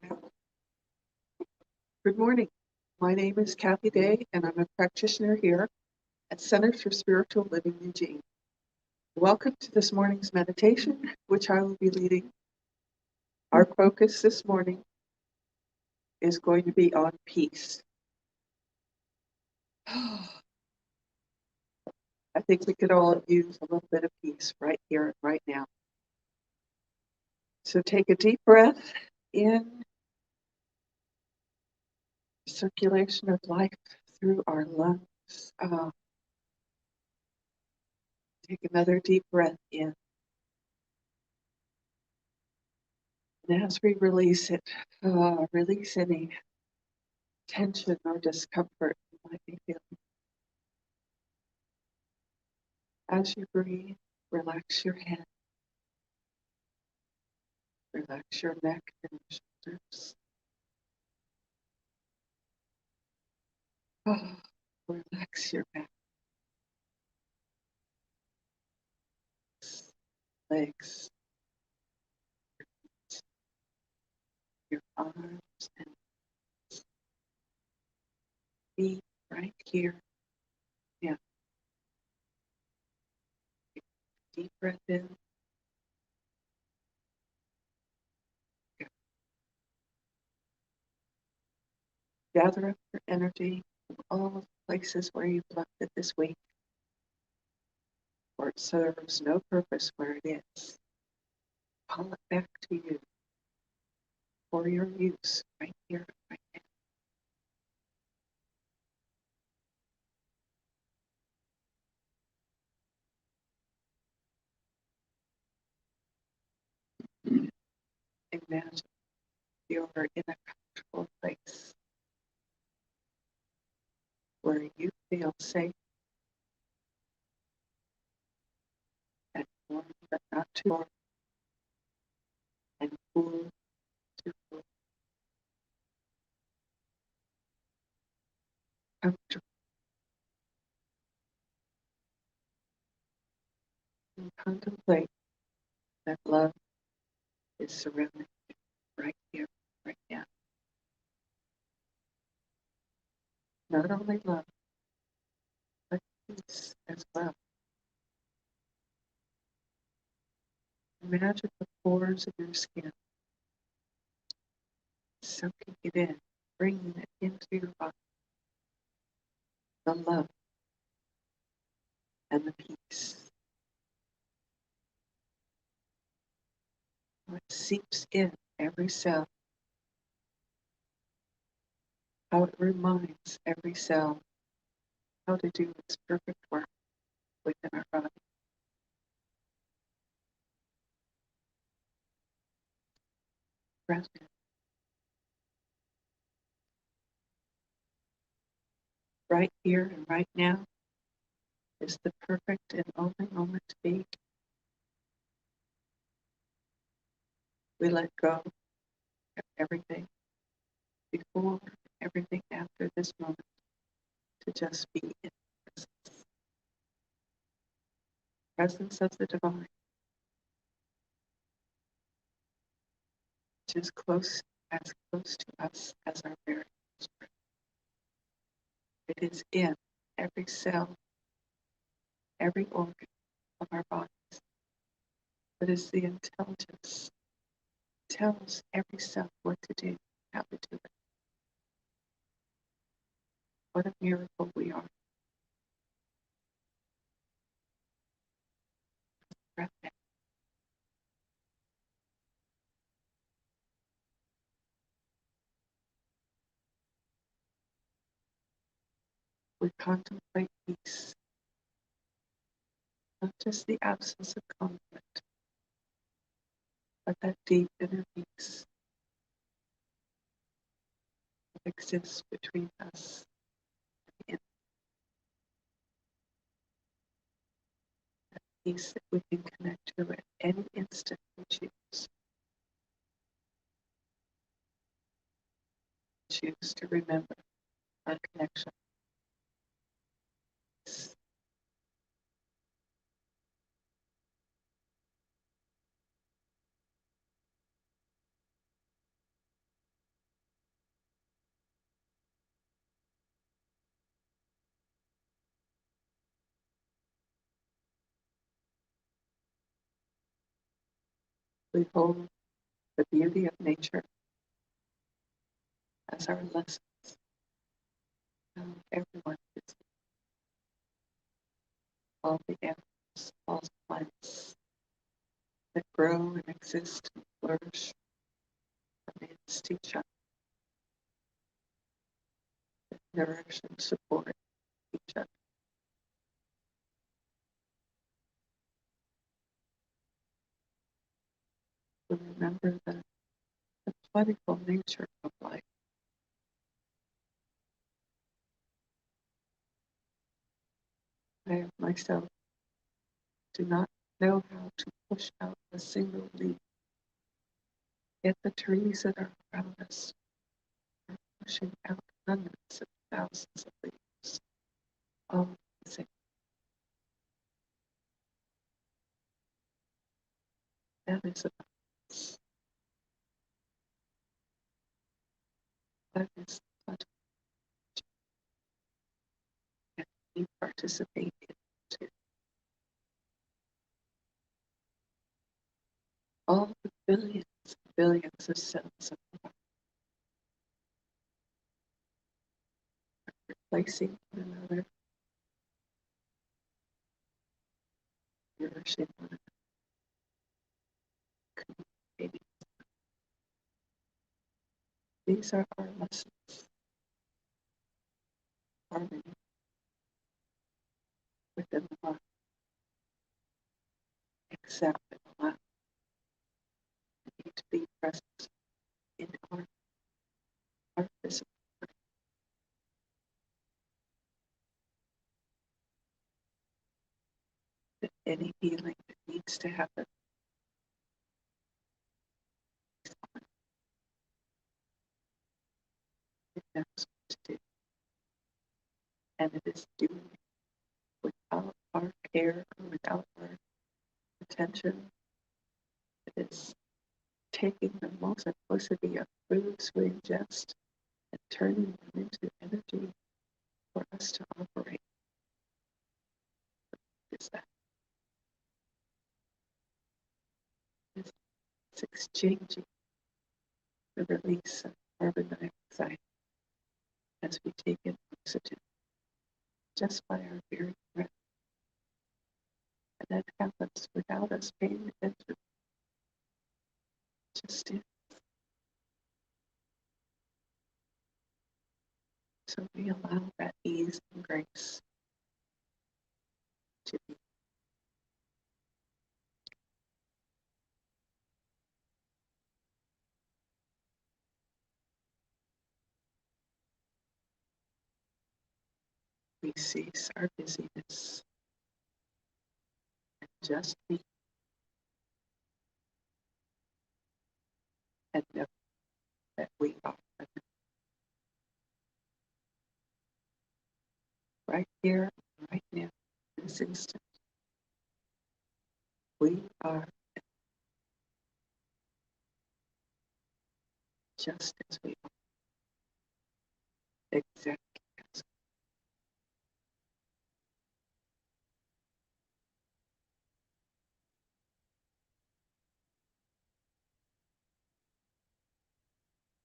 Good morning. My name is Kathy Day, and I'm a practitioner here at Centers for Spiritual Living, Eugene. Welcome to this morning's meditation, which I will be leading. Our focus this morning is going to be on peace. I think we could all use a little bit of peace right here and right now. So take a deep breath in, circulation of life through our lungs. Take another deep breath in. And as we release it, release any tension or discomfort you might be feeling. As you breathe, relax your head, relax your neck and your shoulders. Relax your back, legs, your arms and feet right here. Yeah. Take a deep breath in. Go. Gather up your energy from all the places where you've left it this week, where it serves no purpose where it is. Call it back to you for your use right here, right now. Imagine you're in a comfortable place where you feel safe and warm, but not too warm, and cool, too cool. Comfortable. And contemplate that love is surrounding you right here, right now. Not only love, but peace as well. Imagine the pores of your skin, soaking it in, bringing it into your body. The love and the peace. How it seeps in every cell. How it reminds every cell how to do its perfect work within our body. Breath in. Right here and right now is the perfect and only moment to be. We let go of everything before, everything after this moment to just be in presence. Presence of the divine, which is as close to us as our very close breath. It is in every cell, every organ of our bodies. It is the intelligence that tells every cell what to do, how to do it. What a miracle we are. Breath in. We contemplate peace, not just the absence of conflict, but that deep inner peace that exists between us and that peace that we can connect to at any instant we choose. Choose to remember our connection. We hold the beauty of nature as our lessons. Everyone is all the animals, all the plants that grow and exist and flourish amidst each other, that nourish and support each other. We remember the plentiful nature of life. I myself do not know how to push out a single leaf, yet the trees that are around us are pushing out hundreds of thousands of leaves, all the same. That is abundance. That is what we participate in too. All the billions and billions of cells of the body are replacing one another, nourishing one another, communicating. These are our lessons, harmony within the body. Accept and allow to be present in our physical body. That any healing that needs to happen, it knows what to do. And it is doing it without our care or without our attention. It is taking the multiplicity of foods we ingest and turning them into energy for us to operate. Is that it's exchanging the release of carbon dioxide as we take in oxygen just by our very breath. And that happens without us paying attention. Just is. So we allow that ease and grace to be. We cease our busyness and just be and know that we are right here, right now, in this instant. We are just as we are, exactly as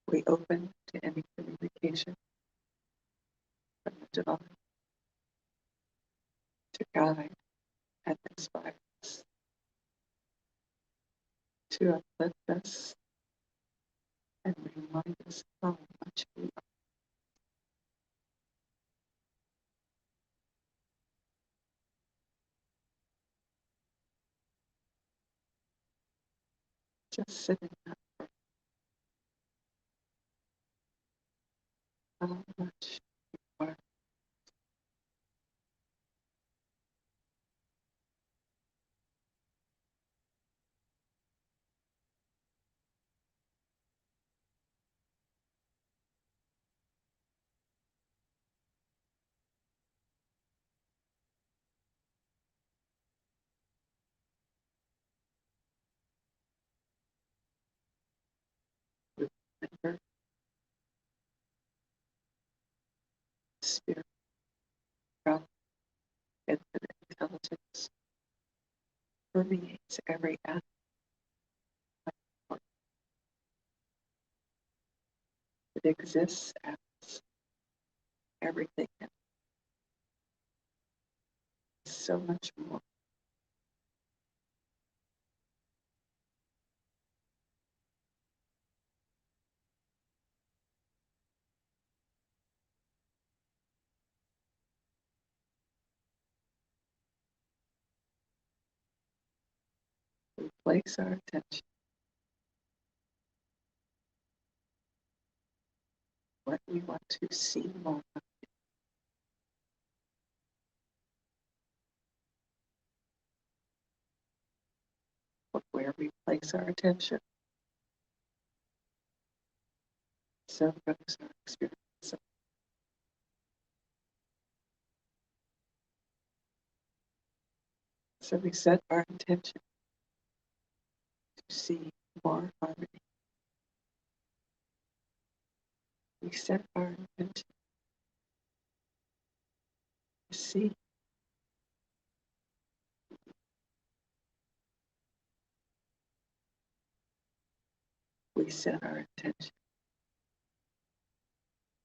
we open to any communication from the divine to guide and inspire us, to uplift us and remind us how much we are. Just sitting there, how much we are. Remember, spirit, God, infinite intelligence permeates every atom It exists as everything else. So much more. We place our attention what we want to see more of, but where we place our attention, so goes our experience. So we set our intention to see more harmony. We set our intention to see. We set our intention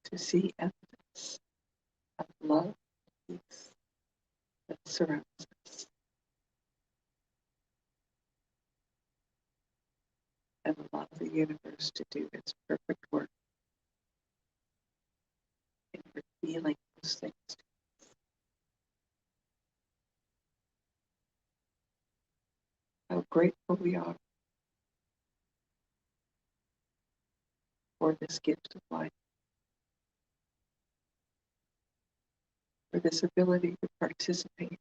to see evidence of love and peace that surrounds us and allow the universe to do its perfect work in revealing those things to us. How grateful we are for this gift of life, for this ability to participate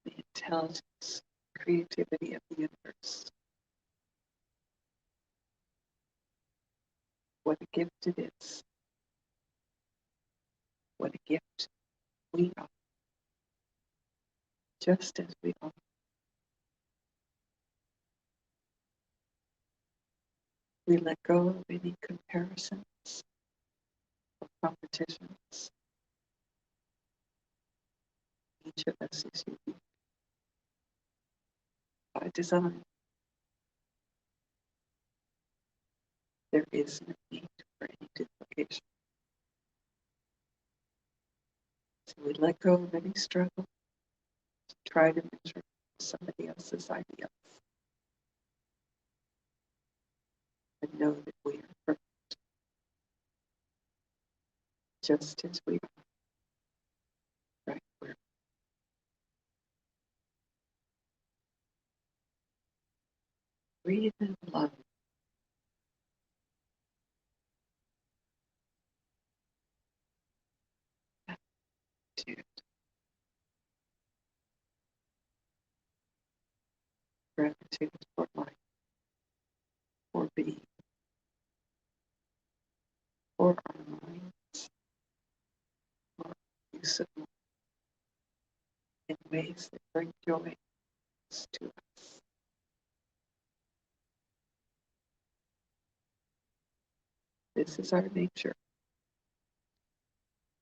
in the intelligence, creativity of the universe. What a gift it is. What a gift we are, just as we are. We let go of any comparisons or competitions. Each of us is unique by design. There is no need for any duplication. So we let go of any struggle to try to measure somebody else's ideals and know that we are perfect, just as we are, right where. Breathe in love. Gratitude. Gratitude for life, for being, for our minds, for use of mind in ways that bring joy to us. This is our nature.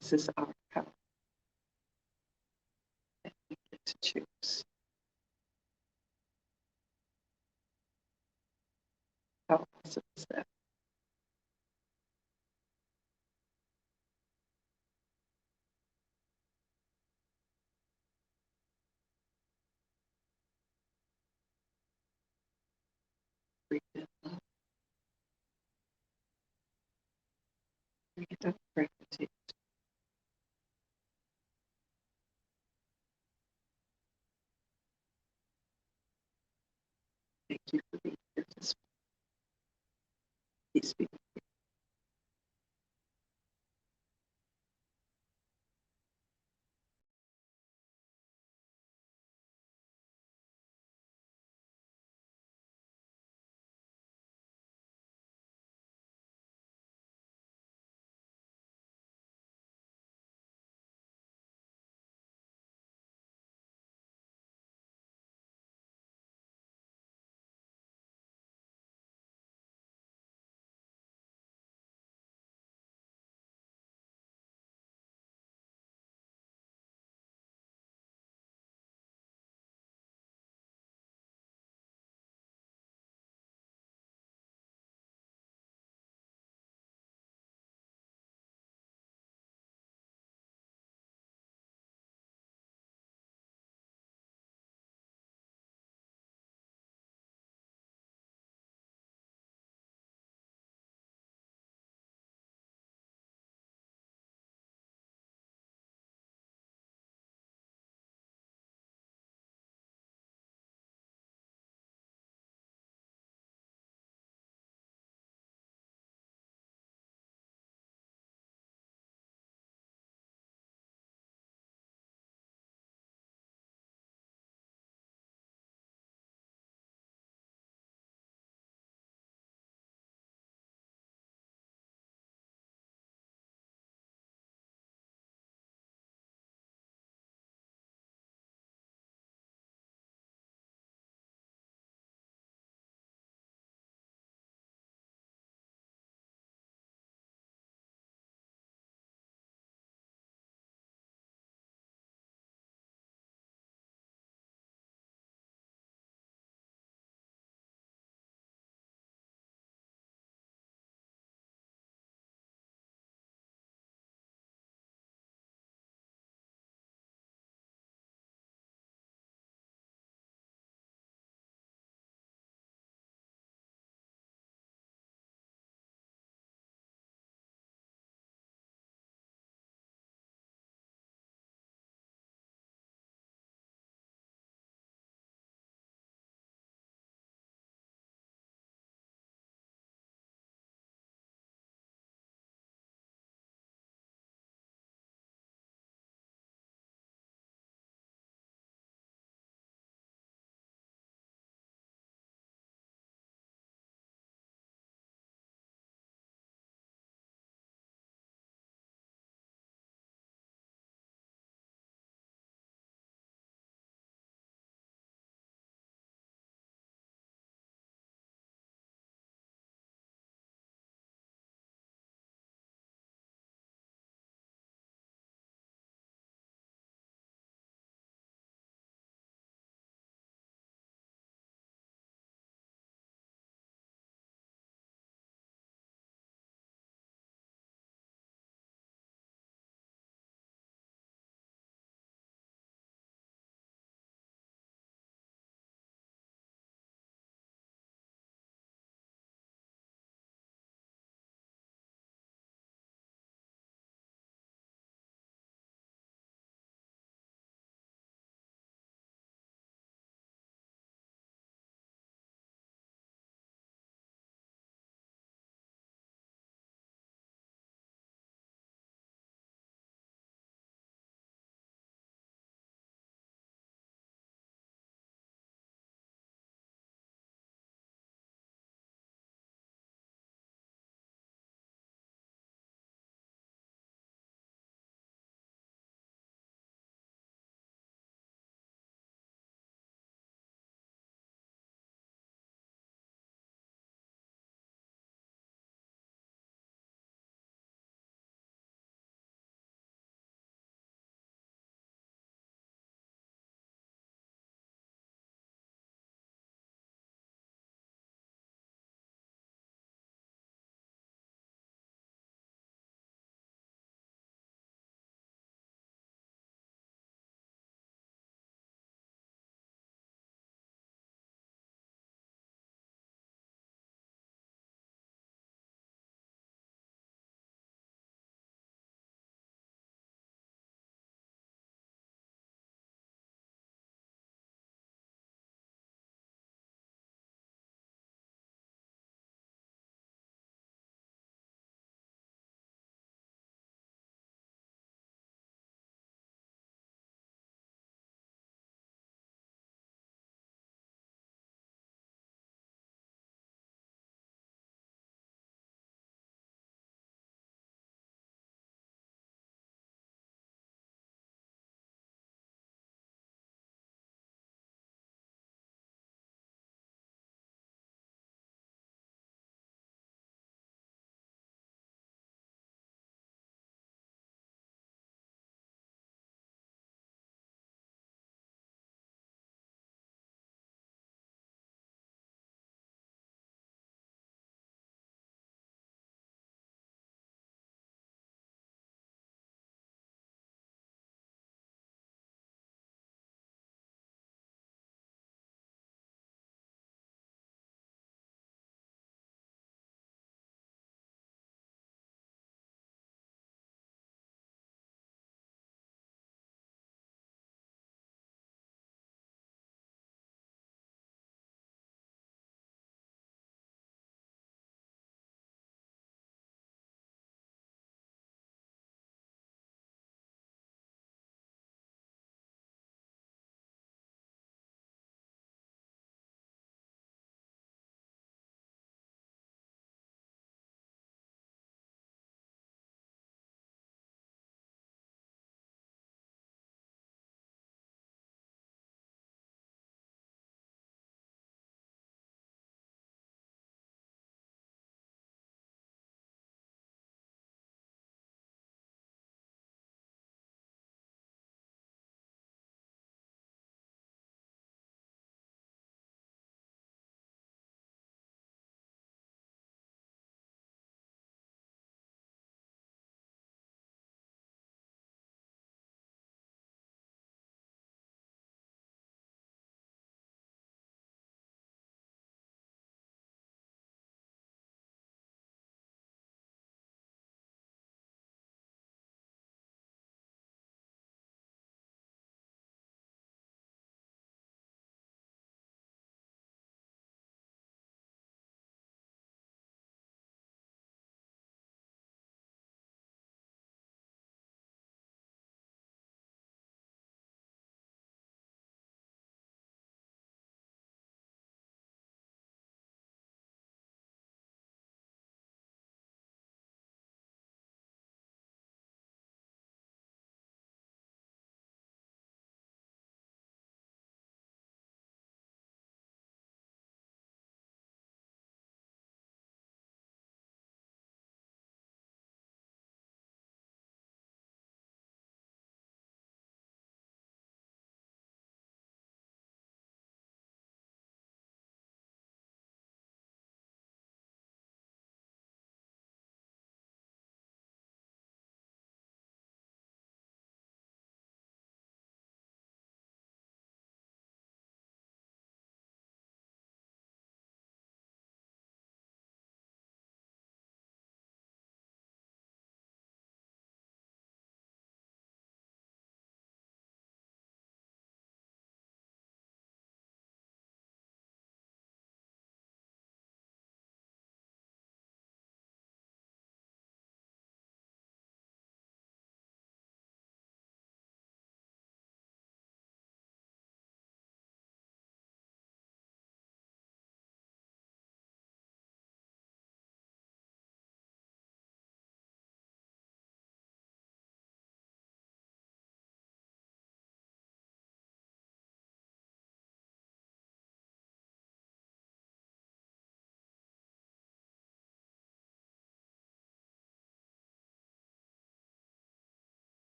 This is our power, and we get to choose. How awesome is that? Breathe in love. Breathe out gratitude. Thank you for being here this morning. Peace be with you.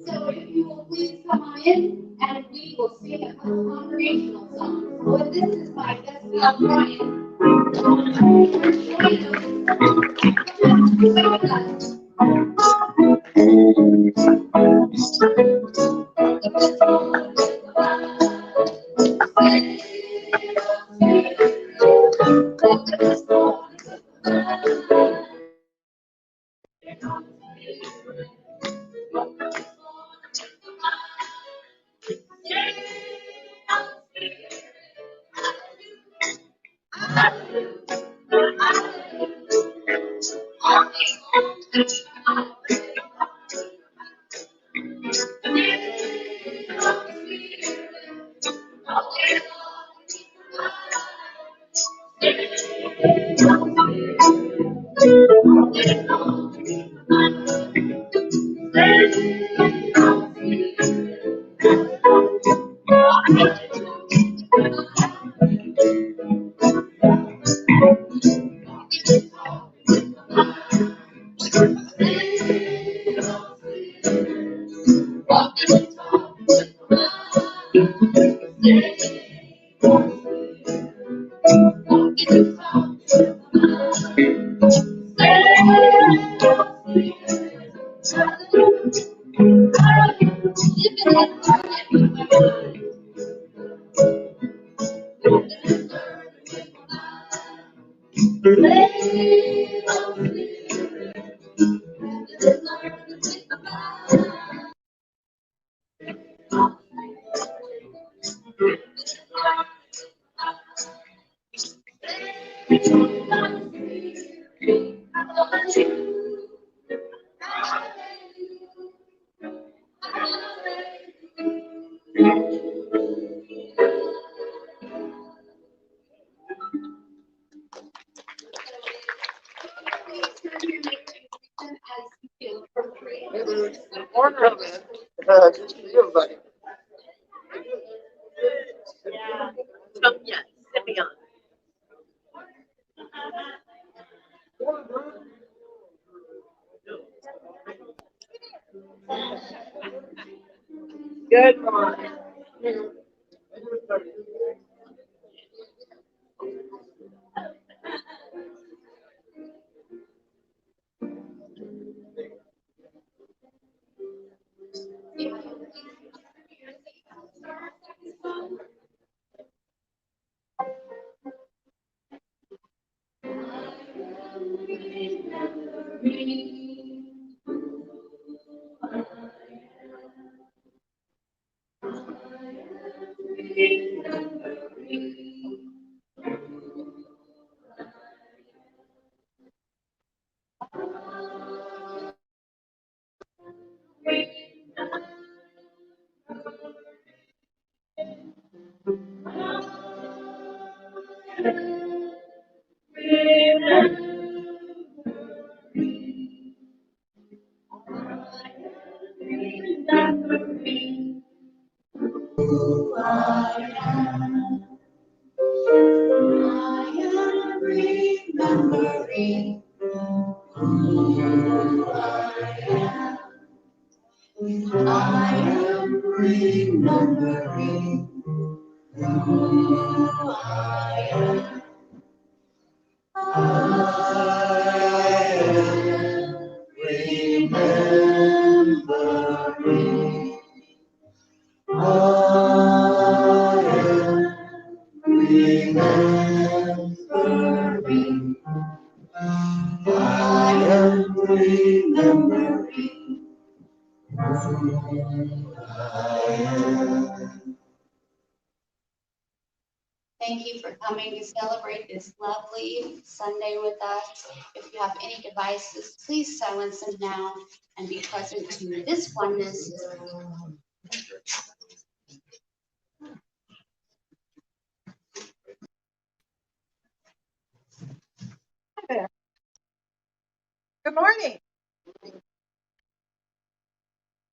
So if you will please come on in and we will sing a congregational song. So this is my best friend Brian. Order of it, just for you, buddy. Yeah. Oh, yeah, sipping on. Good morning. Thank you for coming to celebrate this lovely Sunday with us. If you have any devices, please silence them now and be present to this oneness. Hi there. Good morning.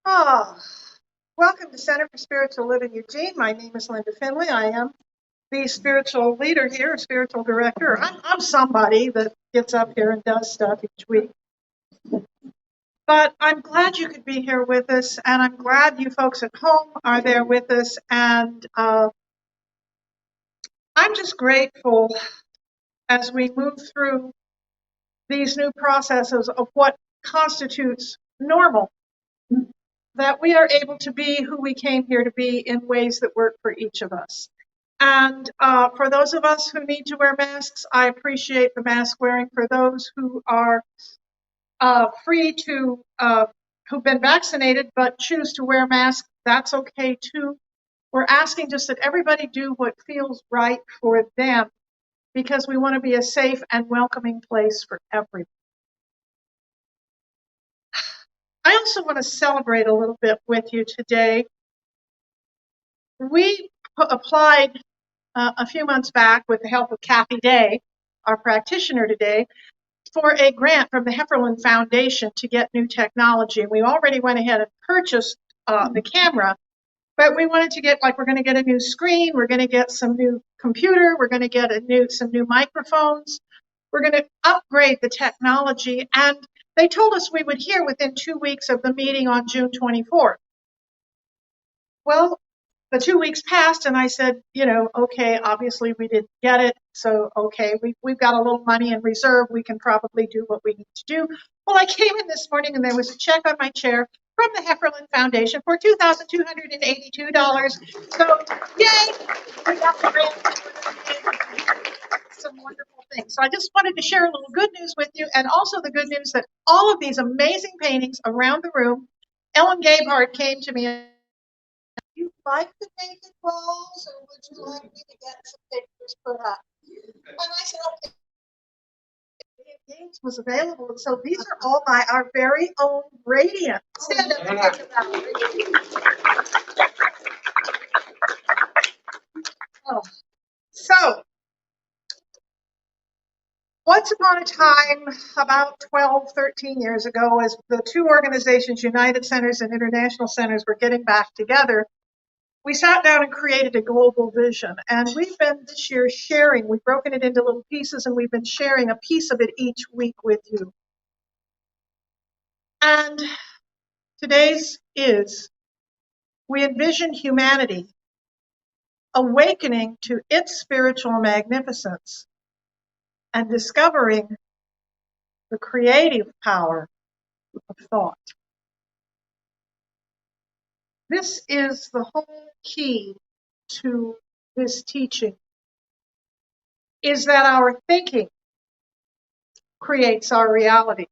Oh, welcome to Center for Spiritual Living Eugene. My name is Linda Finley. I am the spiritual leader here, spiritual director. I'm somebody that gets up here and does stuff each week. But I'm glad you could be here with us, and I'm glad you folks at home are there with us. And I'm just grateful as we move through these new processes of what constitutes normal, that we are able to be who we came here to be in ways that work for each of us. And for those of us who need to wear masks, I appreciate the mask wearing. For those who are free to, who've been vaccinated but choose to wear masks, that's okay too. We're asking just that everybody do what feels right for them, because we want to be a safe and welcoming place for everyone. I also want to celebrate a little bit with you today. We applied a few months back with the help of Kathy Day, our practitioner today, for a grant from the Heffernan Foundation to get new technology. We already went ahead and purchased the camera, but we wanted to get, like, we're going to get a new screen, we're going to get some new computer, we're going to get some new microphones, we're going to upgrade the technology, and they told us we would hear within 2 weeks of the meeting on June 24th. Well, the 2 weeks passed, and I said, okay, obviously we didn't get it, so okay, we've got a little money in reserve, we can probably do what we need to do. Well, I came in this morning, and there was a check on my chair from the Heffernan Foundation for $2,282. So, yay, we got the grant. Some wonderful things. So I just wanted to share a little good news with you, and also the good news that all of these amazing paintings around the room, Ellen Gabehart came to me and you like the naked walls, or would you like me to get some pictures put up? And I said, okay. Games was available, and so these are all by our very own Radiant. Stand up and talk about Oh, so once upon a time, about 12, 13 years ago, as the two organizations, United Centers and International Centers, were getting back together, we sat down and created a global vision. And we've been this year sharing, we've broken it into little pieces, and we've been sharing a piece of it each week with you. And today's is, we envision humanity awakening to its spiritual magnificence and discovering the creative power of thought. This is the whole key to this teaching, is that our thinking creates our reality.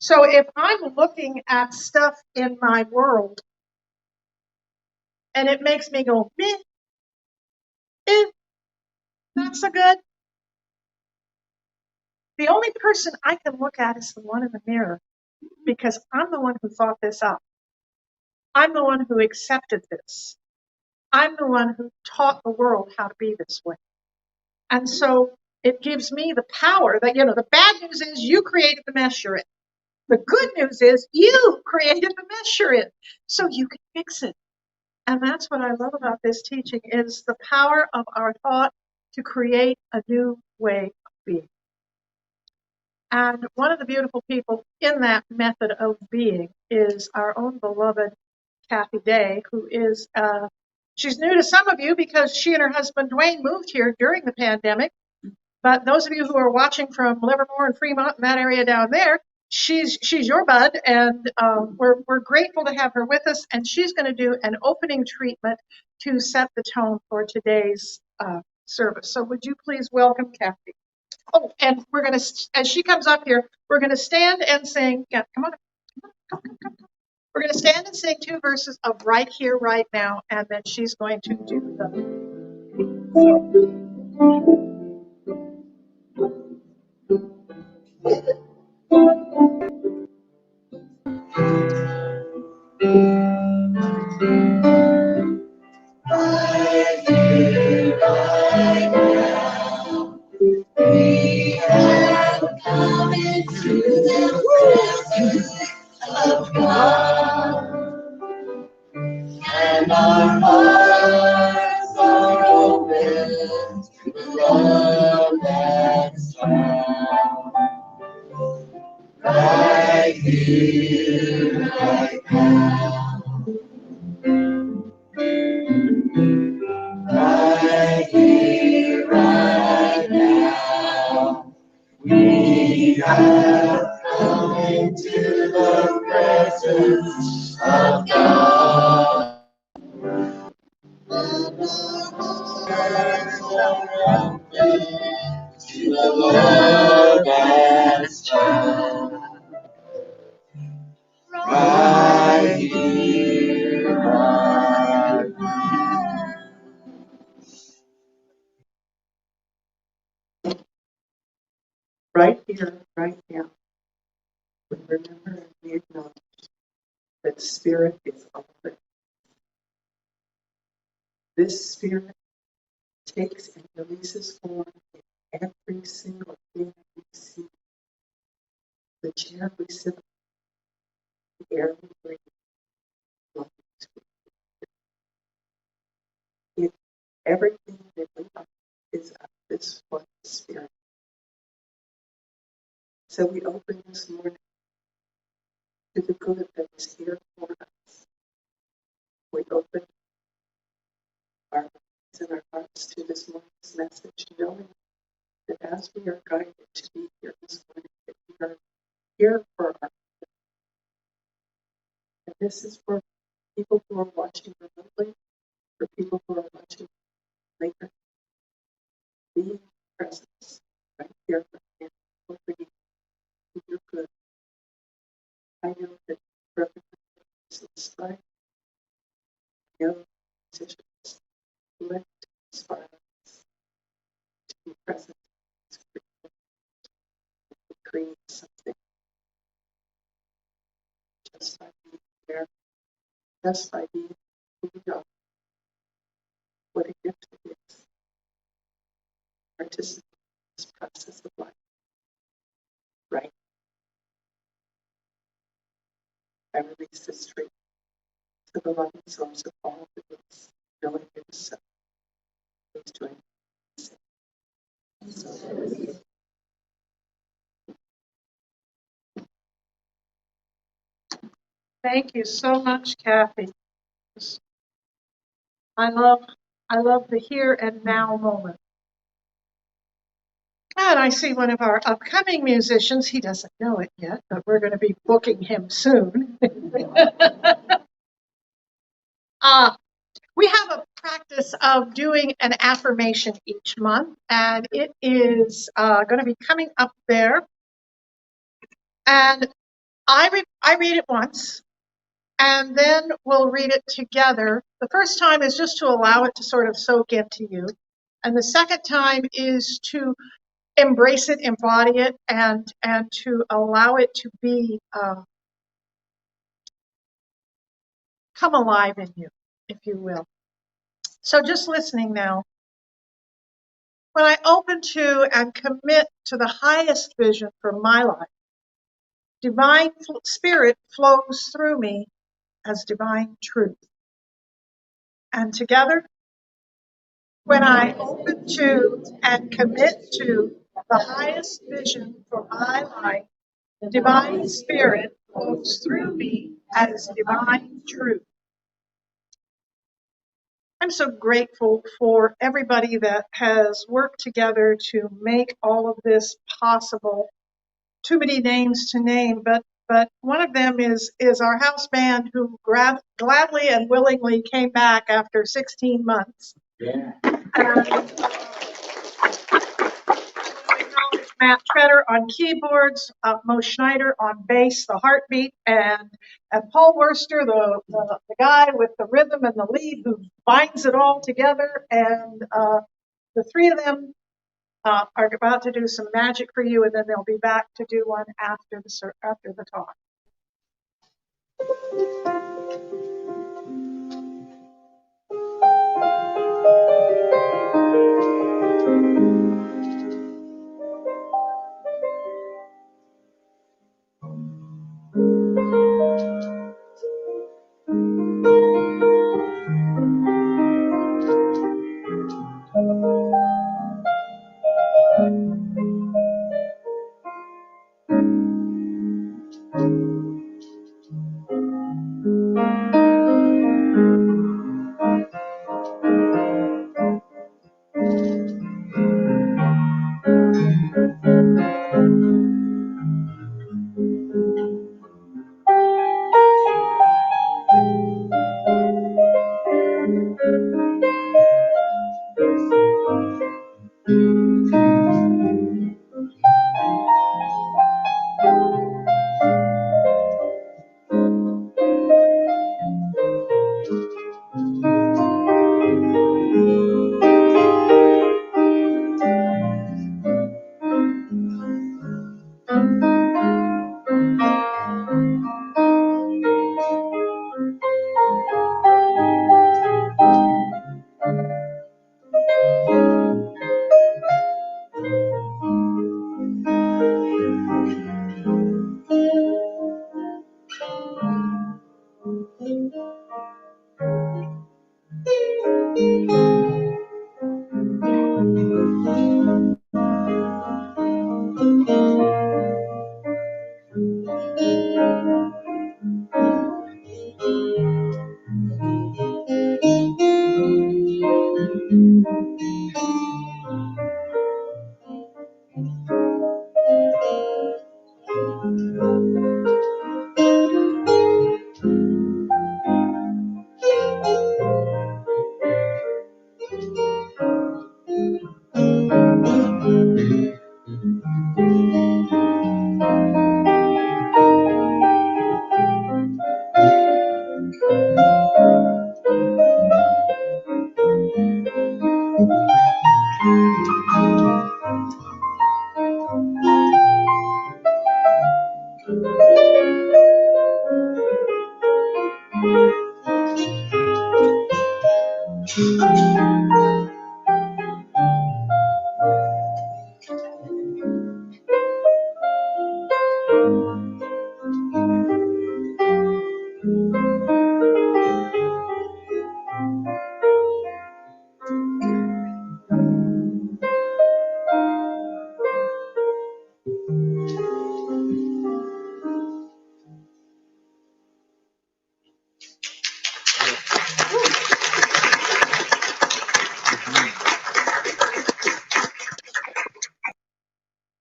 So if I'm looking at stuff in my world and it makes me go, meh, not so good, the only person I can look at is the one in the mirror, because I'm the one who thought this up. I'm the one who accepted this. I'm the one who taught the world how to be this way. And so it gives me the power that, the bad news is you created the mess you're in. The good news is you created the mess you're in, so you can fix it. And that's what I love about this teaching, is the power of our thought to create a new way of being. And one of the beautiful people in that method of being is our own beloved Kathy Day, who is, she's new to some of you because she and her husband Dwayne moved here during the pandemic. But those of you who are watching from Livermore and Fremont and that area down there, she's your bud, and we're grateful to have her with us. And she's going to do an opening treatment to set the tone for today's service. So would you please welcome Kathy? Oh, and we're going to, as she comes up here, we're going to stand and sing. Yeah, come on. We're going to stand and sing 2 verses of Right Here, Right Now, and then she's going to do Right here, right now, we have come into the presence of God, and our hearts are open to the love that's found right here. here, right now. Right here, right now. We have come into the presence of God. And our hearts are open to the Lord as child. Right here, right now. Right here, right now, we remember and we acknowledge that Spirit is open. This Spirit takes and releases form in every single thing we see. The chair we sit on, the air we breathe, light we breathe. Everything that we are is of this one Spirit. So we open this morning to the good that is here for us. We open our minds and our hearts to this morning's message, knowing that as we are guided to be here this morning, that we are here for our, and this is for people who are watching remotely, for people who are watching later, being in presence right here for you, opening to your good. I know that representations inspire, I know decisions lift, inspire us to be present, to create something just by being there, just by being who we are. What a gift it is. Participate in this process of life. Right. I release this truth to the loving source of all goodness, knowing it is so. Please join me. Thank you so much, Kathy. I love the here and now moment. And I see one of our upcoming musicians. He doesn't know it yet, but we're going to be booking him soon. We have a practice of doing an affirmation each month, and it is going to be coming up there. And I read it once, and then we'll read it together. The first time is just to allow it to sort of soak into you. And the second time is to embrace it, embody it, and to allow it to be come alive in you, if you will. So just listening now. When I open to and commit to the highest vision for my life, divine spirit flows through me as divine truth. And together, when I open to and commit to the highest vision for my life, the divine spirit flows through me as divine truth. I'm so grateful for everybody that has worked together to make all of this possible. Too many names to name, but one of them is our house band who gladly and willingly came back after 16 months. Yeah. Matt Treader on keyboards, Mo Schneider on bass, the heartbeat, and Paul Worster, the guy with the rhythm and the lead who binds it all together. And the three of them are about to do some magic for you, and then they'll be back to do one after the talk.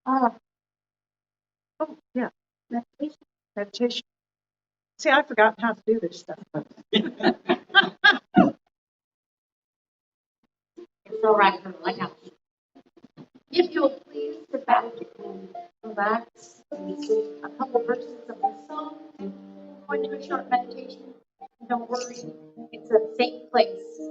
Oh, yeah, meditation. See, I've forgotten how to do this stuff. It's all right, girl. I got you. If you'll please sit back and relax and sing a couple verses of the song, go into a short meditation. Don't worry, it's a safe place.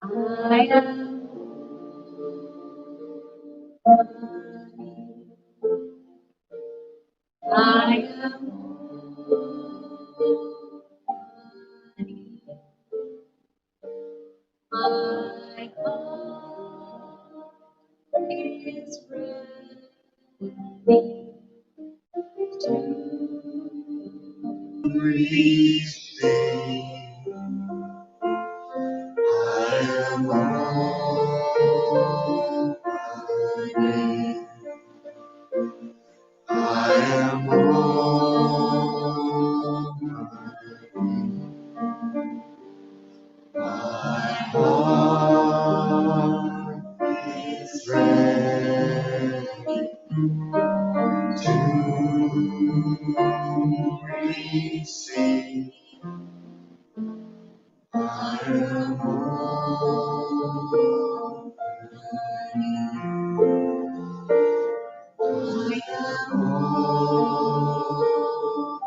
I am I am my heart is ready I am all ready. I am all my heart is ready to receive. I am all ready. I am all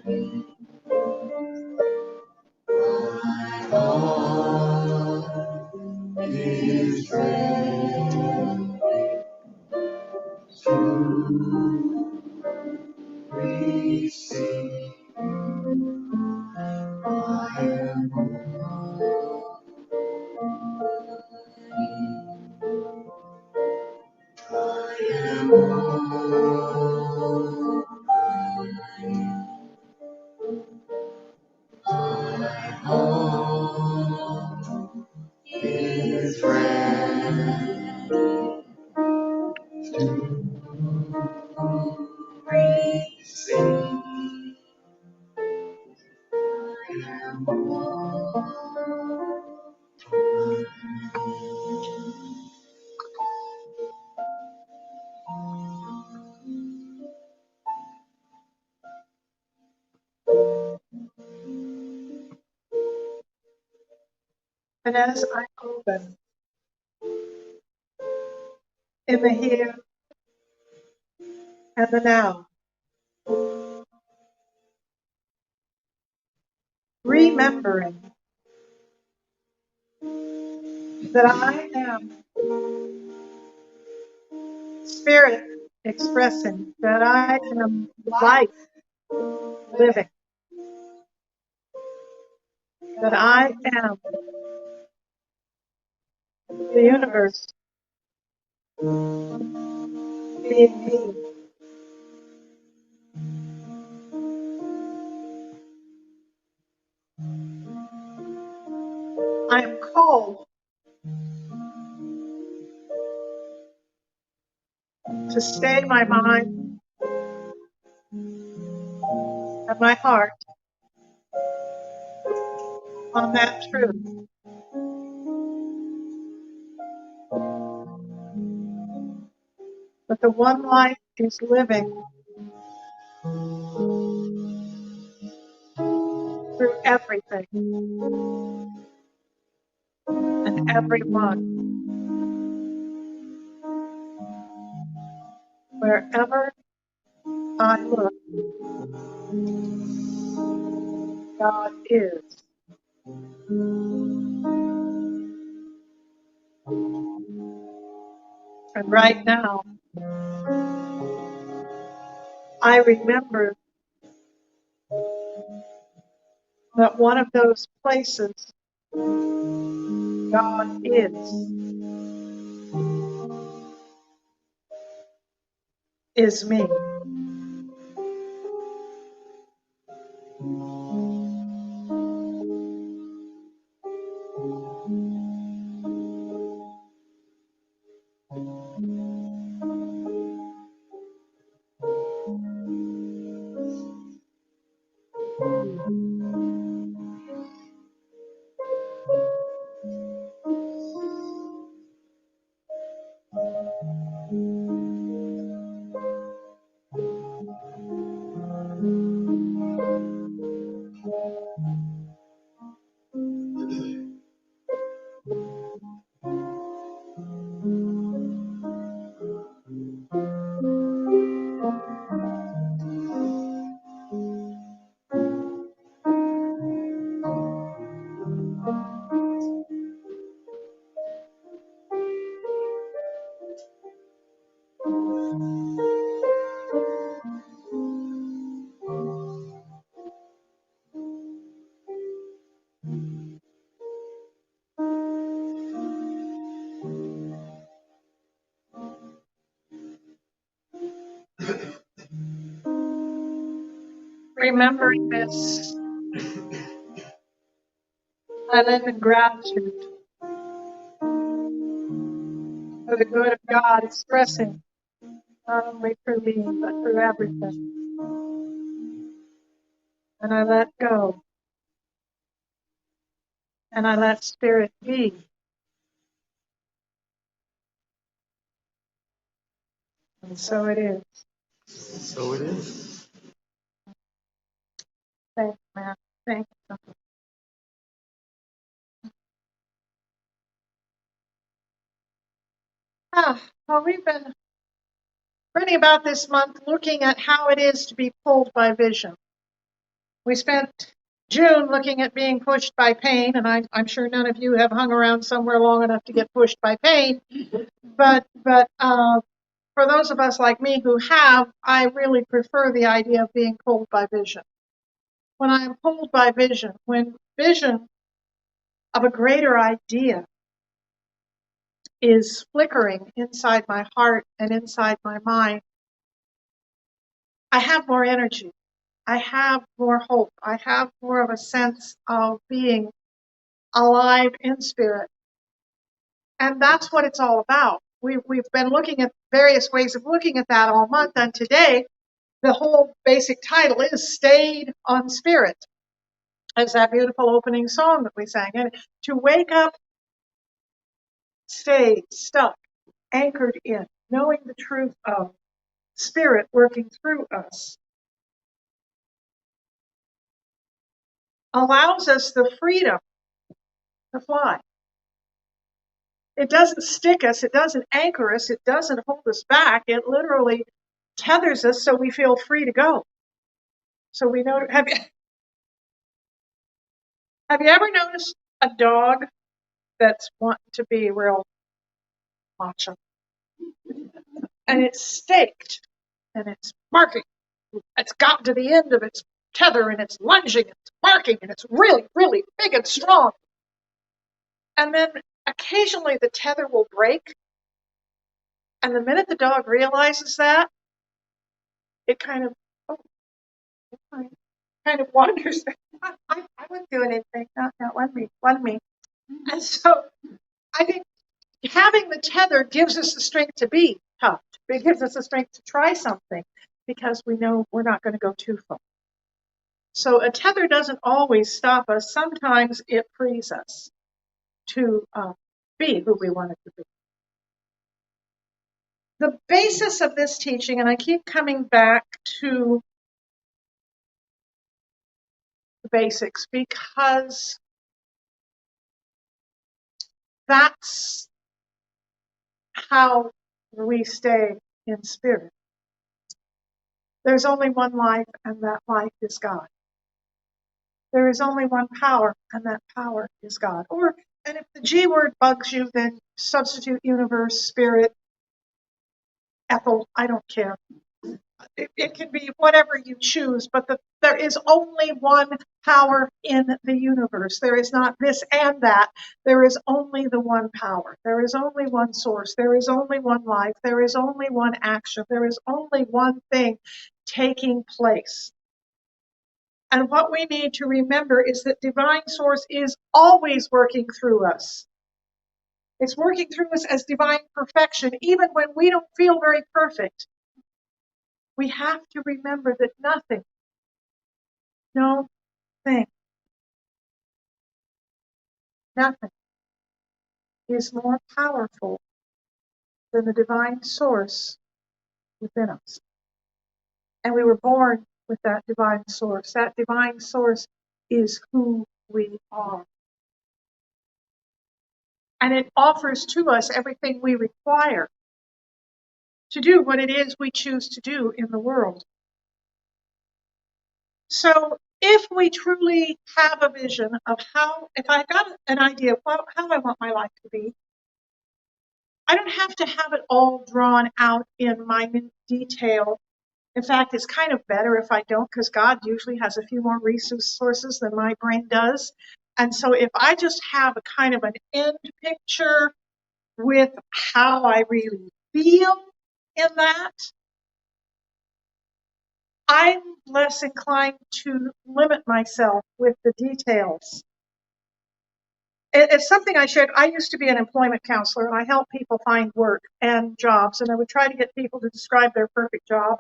ready. My heart is ready to receive. I am all I am all my heart is ready to receive. I am all And as I open in the here and the now, remembering that I am spirit expressing, that I am life living, that I am the universe being me. I am called to stay my mind and my heart on that truth, that the one life is living through everything and everyone, wherever I look, God is. And right now, I remember that one of those places God is me. Remembering this, I live in gratitude for the good of God expressing not only through me, but through everything. And I let go, and I let Spirit be. And so it is. So it is. Thank you, man. Thank you. Well, we've been reading about this month looking at how it is to be pulled by vision. We spent June looking at being pushed by pain, and I'm sure none of you have hung around somewhere long enough to get pushed by pain. But for those of us like me who have, I really prefer the idea of being pulled by vision. When I am pulled by vision, when vision of a greater idea is flickering inside my heart and inside my mind, I have more energy. I have more hope. I have more of a sense of being alive in spirit. And that's what it's all about. We've been looking at various ways of looking at that all month. And today, the whole basic title is Stayed on Spirit, as that beautiful opening song that we sang. And to wake up, stayed, stuck, anchored in, knowing the truth of Spirit working through us, allows us the freedom to fly. It doesn't stick us. It doesn't anchor us. It doesn't hold us back. It literally tethers us so we feel free to go. So we know. Have you ever noticed a dog that's wanting to be real macho, and it's staked and it's barking? It's gotten to the end of its tether and it's lunging, and it's barking, and it's really, really big and strong. And then occasionally the tether will break. And the minute the dog realizes that, it kind of, oh, it's fine, kind of wanders. I wouldn't do anything. No, one me. And so I think having the tether gives us the strength to be tough. It gives us the strength to try something because we know we're not going to go too far. So a tether doesn't always stop us. Sometimes it frees us to be who we wanted to be. The basis of this teaching, and I keep coming back to the basics because that's how we stay in spirit. There's only one life, and that life is God. There is only one power, and that power is God. And if the G word bugs you, then substitute universe, spirit, Ethel, I don't care. It can be whatever you choose, but there is only one power in the universe. There is not this and that. There is only the one power. There is only one source. There is only one life. There is only one action. There is only one thing taking place. And what we need to remember is that divine source is always working through us. It's working through us as divine perfection, even when we don't feel very perfect. We have to remember that nothing, no, thing, nothing is more powerful than the divine source within us. And we were born with that divine source. That divine source is who we are. And it offers to us everything we require to do what it is we choose to do in the world. So if we truly have a vision of how, if I got an idea of how I want my life to be, I don't have to have it all drawn out in minute detail. In fact, it's kind of better if I don't, because God usually has a few more resources than my brain does. And so if I just have a kind of an end picture with how I really feel in that, I'm less inclined to limit myself with the details. It's something I shared. I used to be an employment counselor, and I helped people find work and jobs, and I would try to get people to describe their perfect job,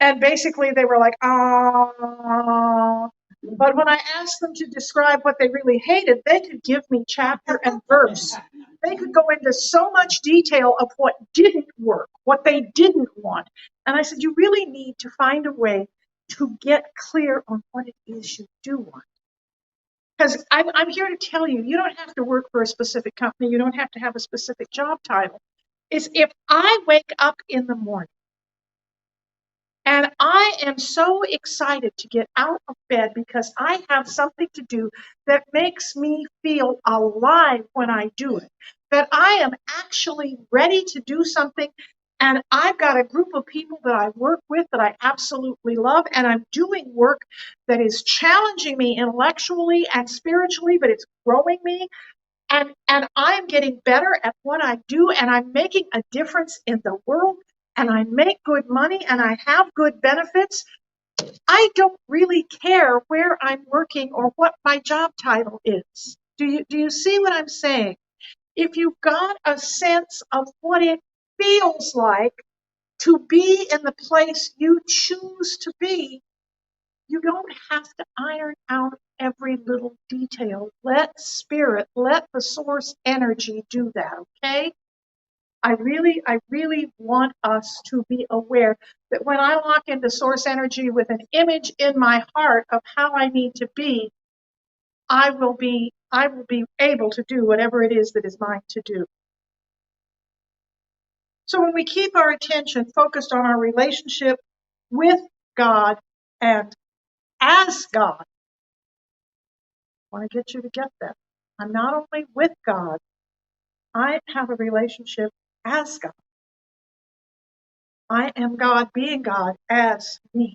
and basically they were like, ah. But when I asked them to describe what they really hated, they could give me chapter and verse. They could go into so much detail of what didn't work, what they didn't want. And I said, you really need to find a way to get clear on what it is you do want. Because I'm here to tell you, you don't have to work for a specific company. You don't have to have a specific job title. It's if I wake up in the morning and I am so excited to get out of bed because I have something to do that makes me feel alive when I do it, that I am actually ready to do something, and I've got a group of people that I work with that I absolutely love, and I'm doing work that is challenging me intellectually and spiritually, but it's growing me. And I'm getting better at what I do, and I'm making a difference in the world, and I make good money, and I have good benefits. I don't really care where I'm working or what my job title is. Do you see what I'm saying? If you've got a sense of what it feels like to be in the place you choose to be, you don't have to iron out every little detail. Let spirit, let the source energy do that, okay? I really want us to be aware that when I walk into source energy with an image in my heart of how I need to be, I will be able to do whatever it is that is mine to do. So when we keep our attention focused on our relationship with God and as God, I want to get you to get that. I'm not only with God, I have a relationship as God. I am God being God as me.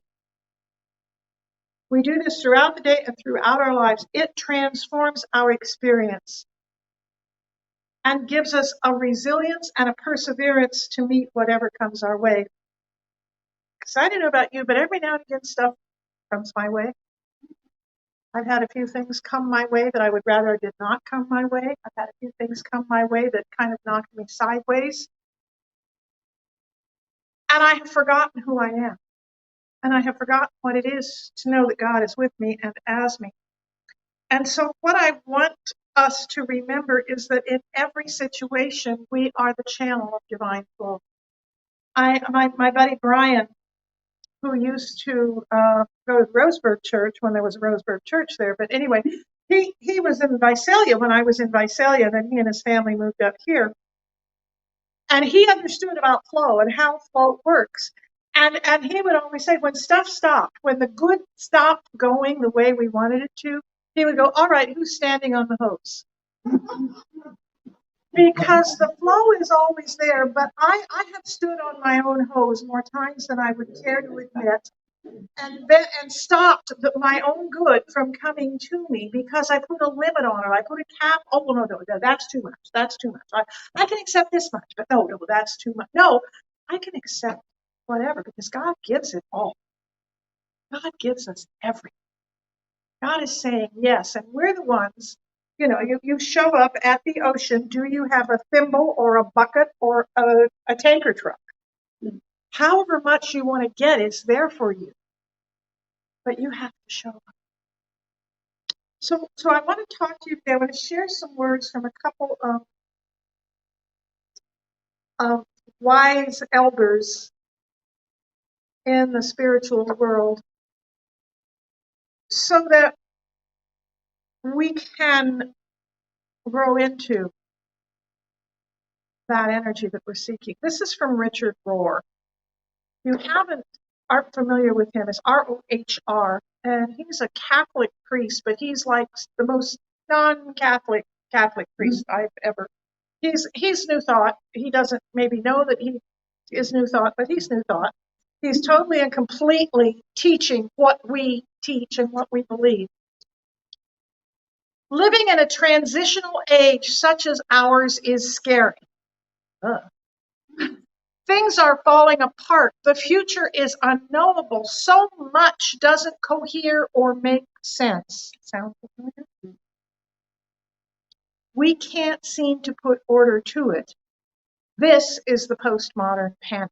We do this throughout the day and throughout our lives. It transforms our experience and gives us a resilience and a perseverance to meet whatever comes our way. Because I don't know about you, but every now and again stuff comes my way. I've had a few things come my way that I would rather did not come my way. I've had a few things come my way that kind of knocked me sideways. And I have forgotten who I am. And I have forgotten what it is to know that God is with me and as me. And so what I want us to remember is that in every situation, we are the channel of divine flow. My buddy Brian, who used to go to Roseburg Church when there was a Roseburg Church there, but anyway, he was in Visalia when I was in Visalia, then he and his family moved up here. And he understood about flow and how flow works. And he would always say, when stuff stopped, when the good stopped going the way we wanted it to, he would go, all right, who's standing on the hose? Because the flow is always there, but I have stood on my own hose more times than I would care to admit, and stopped my own good from coming to me because I put a limit on it. I put a cap. Oh, no, that's too much. That's too much. I can accept this much, but no, that's too much. No, I can accept whatever because God gives it all. God gives us everything. God is saying yes, and we're the ones, you show up at the ocean. Do you have a thimble or a bucket or a tanker truck? However much you want to get is there for you, but you have to show up. So I want to talk to you today. I want to share some words from a couple of wise elders in the spiritual world so that we can grow into that energy that we're seeking. This is from Richard Rohr. You aren't familiar with him, it's R-O-H-R, and he's a Catholic priest, but he's like the most non-Catholic Catholic priest I've ever. He's New Thought. He doesn't maybe know that he is New Thought, but he's New Thought. He's totally and completely teaching what we teach and what we believe. Living in a transitional age such as ours is scary. Things are falling apart. The future is unknowable. So much doesn't cohere or make sense. Sound familiar? We can't seem to put order to it. This is the postmodern panic.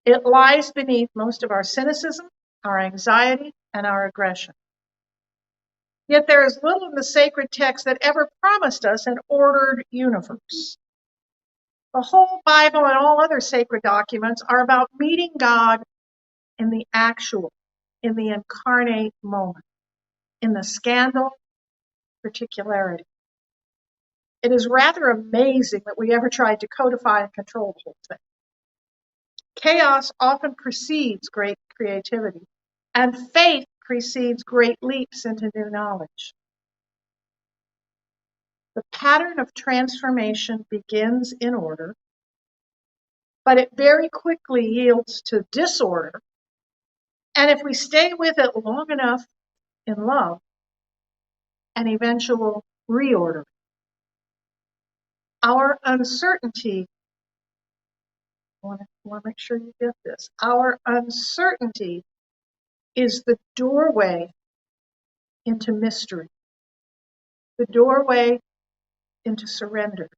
It lies beneath most of our cynicism, our anxiety, and our aggression. Yet there is little in the sacred text that ever promised us an ordered universe. The whole Bible and all other sacred documents are about meeting God in the actual, in the incarnate moment, in the scandal particularity. It is rather amazing that we ever tried to codify and control the whole thing. Chaos often precedes great creativity, and faith precedes great leaps into new knowledge. The pattern of transformation begins in order, but it very quickly yields to disorder. And if we stay with it long enough in love, an eventual reorder. Our uncertainty, I want to make sure you get this, our uncertainty is the doorway into mystery, the doorway into surrender,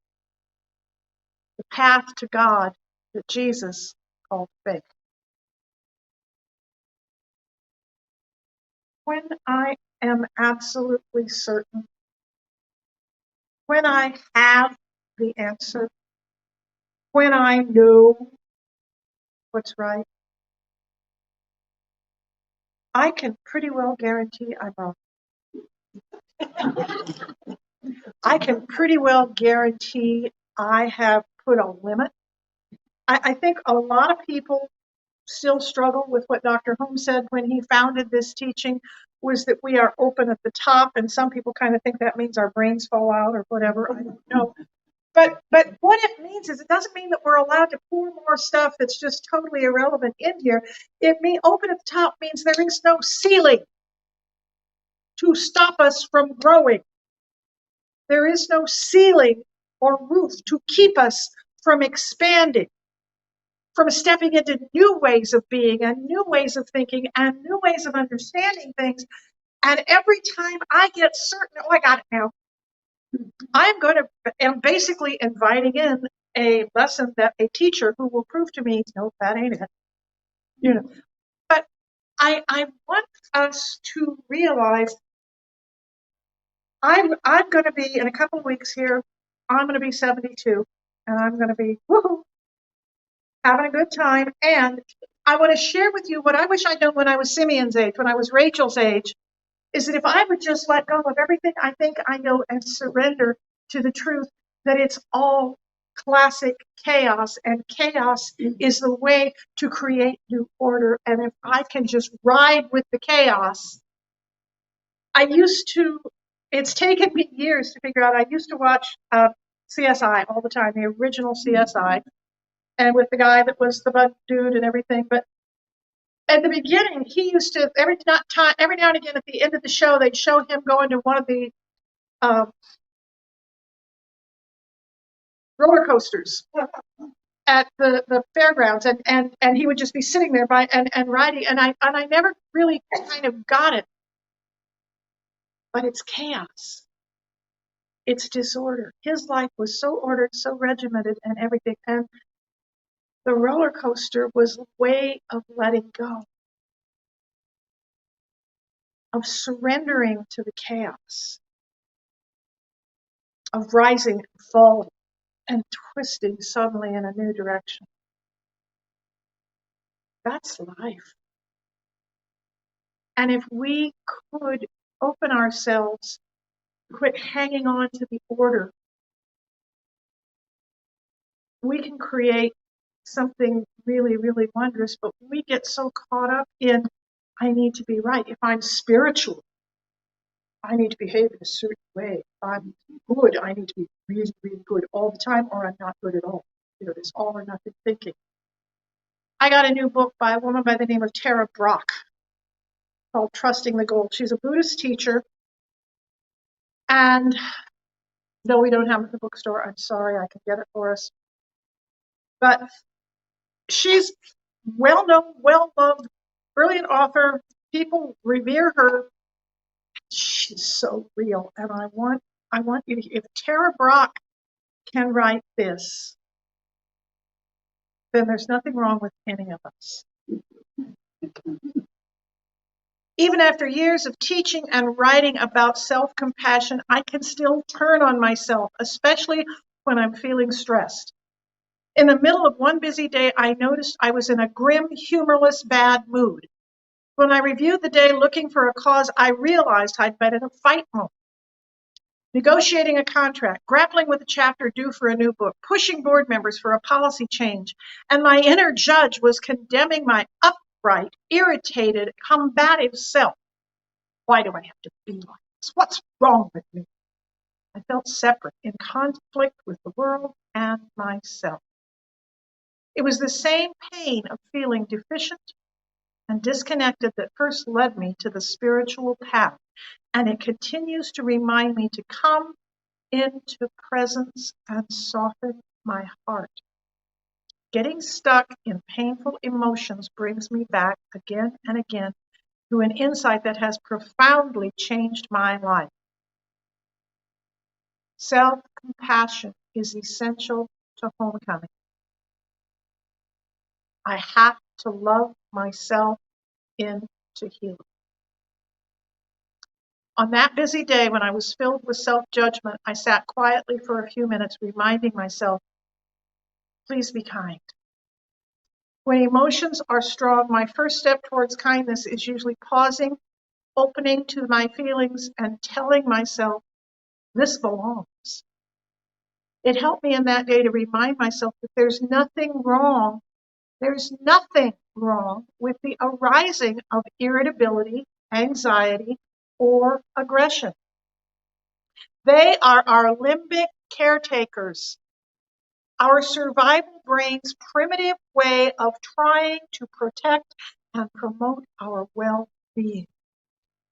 the path to God that Jesus called faith. When I am absolutely certain, when I have the answer, when I know what's right, I can pretty well guarantee I'm wrong. I can pretty well guarantee I have put a limit. I think a lot of people still struggle with what Dr. Holmes said when he founded this teaching, was that we are open at the top, and some people kind of think that means our brains fall out or whatever. I don't know. But what it means is it doesn't mean that we're allowed to pour more stuff that's just totally irrelevant in here. It means open at the top means there is no ceiling to stop us from growing. There is no ceiling or roof to keep us from expanding, from stepping into new ways of being and new ways of thinking and new ways of understanding things. And every time I get certain, oh, I got it now, I'm basically inviting in a lesson that a teacher who will prove to me, no, that ain't it. You know, but I want us to realize I'm going to be, in a couple of weeks here, I'm going to be 72, and I'm going to be, woohoo, having a good time. And I want to share with you what I wish I'd known when I was Simeon's age, when I was Rachel's age, is that if I would just let go of everything I think I know and surrender to the truth that it's all classic chaos, and chaos is the way to create new order. And if I can just ride with the chaos, it's taken me years to figure out, I used to watch CSI all the time, the original CSI, and with the guy that was the bug dude and everything. But at the beginning, he used to, every now and again at the end of the show, they'd show him going to one of the roller coasters at the fairgrounds, and he would just be sitting there and riding, and I never really kind of got it. But it's chaos. It's disorder. His life was so ordered, so regimented and everything. And the roller coaster was a way of letting go. of surrendering to the chaos, of rising and falling and twisting suddenly in a new direction. That's life. And if we could open ourselves, quit hanging on to the order, we can create something really, really wondrous. But we get so caught up in, I need to be right. If I'm spiritual, I need to behave in a certain way. If I'm good, I need to be really, really good all the time, or I'm not good at all. You know, this all or nothing thinking. I got a new book by a woman by the name of Tara Brach called Trusting the Goal. She's a Buddhist teacher. And no, we don't have it in the bookstore. I'm sorry, I can get it for us. But she's well-known, well-loved, brilliant author. People revere her. She's so real. And I want you to, if Tara Brach can write this, then there's nothing wrong with any of us. Even after years of teaching and writing about self-compassion, I can still turn on myself, especially when I'm feeling stressed. In the middle of one busy day, I noticed I was in a grim, humorless, bad mood. When I reviewed the day looking for a cause, I realized I'd been in a fight mode. Negotiating a contract, grappling with a chapter due for a new book, pushing board members for a policy change, and my inner judge was condemning my upright, irritated, combative self. Why do I have to be like this? What's wrong with me? I felt separate, in conflict with the world and myself. It was the same pain of feeling deficient and disconnected that first led me to the spiritual path, and it continues to remind me to come into presence and soften my heart. Getting stuck in painful emotions brings me back again and again to an insight that has profoundly changed my life. Self-compassion is essential to homecoming. I have to love myself into healing. On that busy day when I was filled with self-judgment, I sat quietly for a few minutes, reminding myself, please be kind. When emotions are strong, my first step towards kindness is usually pausing, opening to my feelings, and telling myself, this belongs. It helped me in that day to remind myself that there's nothing wrong with the arising of irritability, anxiety, or aggression. They are our limbic caretakers, our survival brain's primitive way of trying to protect and promote our well-being.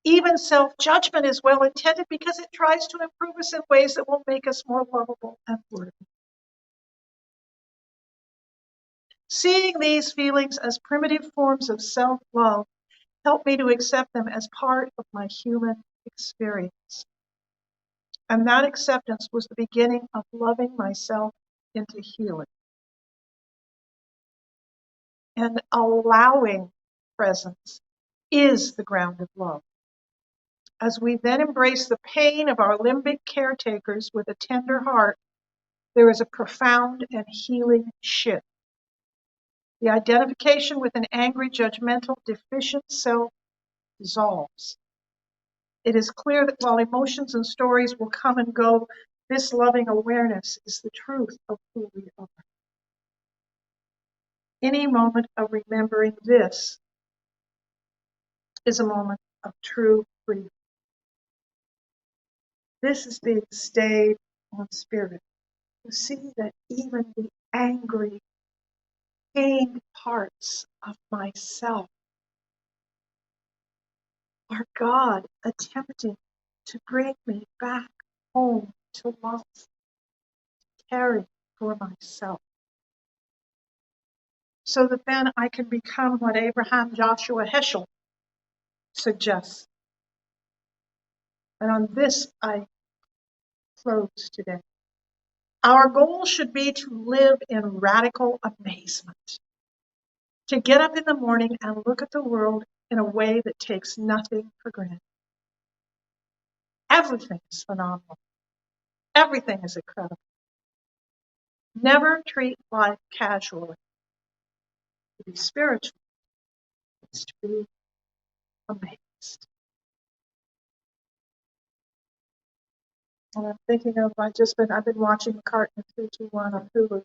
Even self-judgment is well-intended because it tries to improve us in ways that will make us more lovable and worthy. Seeing these feelings as primitive forms of self-love helped me to accept them as part of my human experience. And that acceptance was the beginning of loving myself into healing. And allowing presence is the ground of love. As we then embrace the pain of our limbic caretakers with a tender heart, there is a profound and healing shift. The identification with an angry, judgmental, deficient self dissolves. It is clear that while emotions and stories will come and go, this loving awareness is the truth of who we are. Any moment of remembering this is a moment of true freedom. This is being stayed on spirit. To see that even the angry, pained parts of myself are God attempting to bring me back home to love, caring for myself, so that then I can become what Abraham Joshua Heschel suggests. And on this I close today. Our goal should be to live in radical amazement, to get up in the morning and look at the world in a way that takes nothing for granted. Everything is phenomenal. Everything is incredible. Never treat life casually. To be spiritual is to be amazed. And I'm thinking of, I've been watching McCartney 321 on Hulu.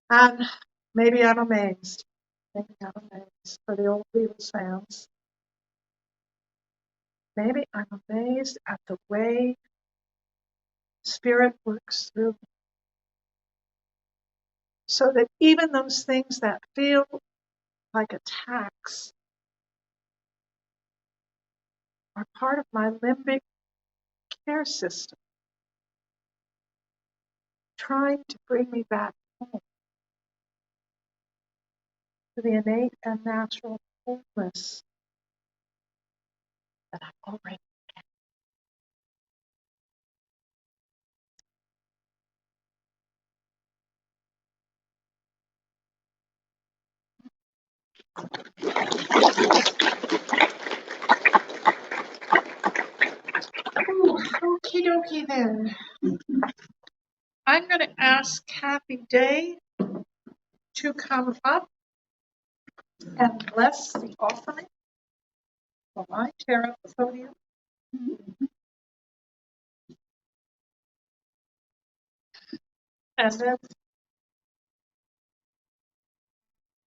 And maybe I'm amazed. Maybe I'm amazed for the old Beatles fans. Maybe I'm amazed at the way Spirit works through me. So that even those things that feel like attacks are part of my limbic care system, trying to bring me back home to the innate and natural wholeness that I've already. Okie dokie then. I'm going to ask Kathy Day to come up and bless the offering while I tear up the podium.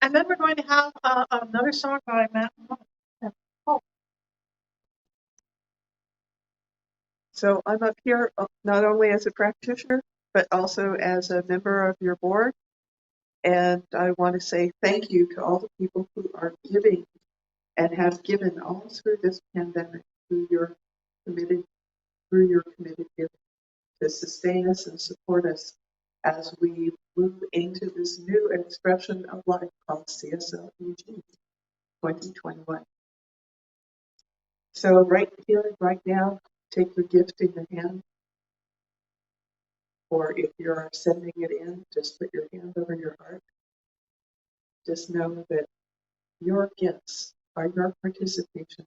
And then we're going to have another song by Matt and Paul. So I'm up here not only as a practitioner, but also as a member of your board. And I want to say thank you to all the people who are giving and have given all through this pandemic through your committed giving to sustain us and support us as we move into this new expression of life called CSLE-7-25-21. So right here, right now, take your gift in your hand, or if you're sending it in, just put your hand over your heart. Just know that your gifts are your participation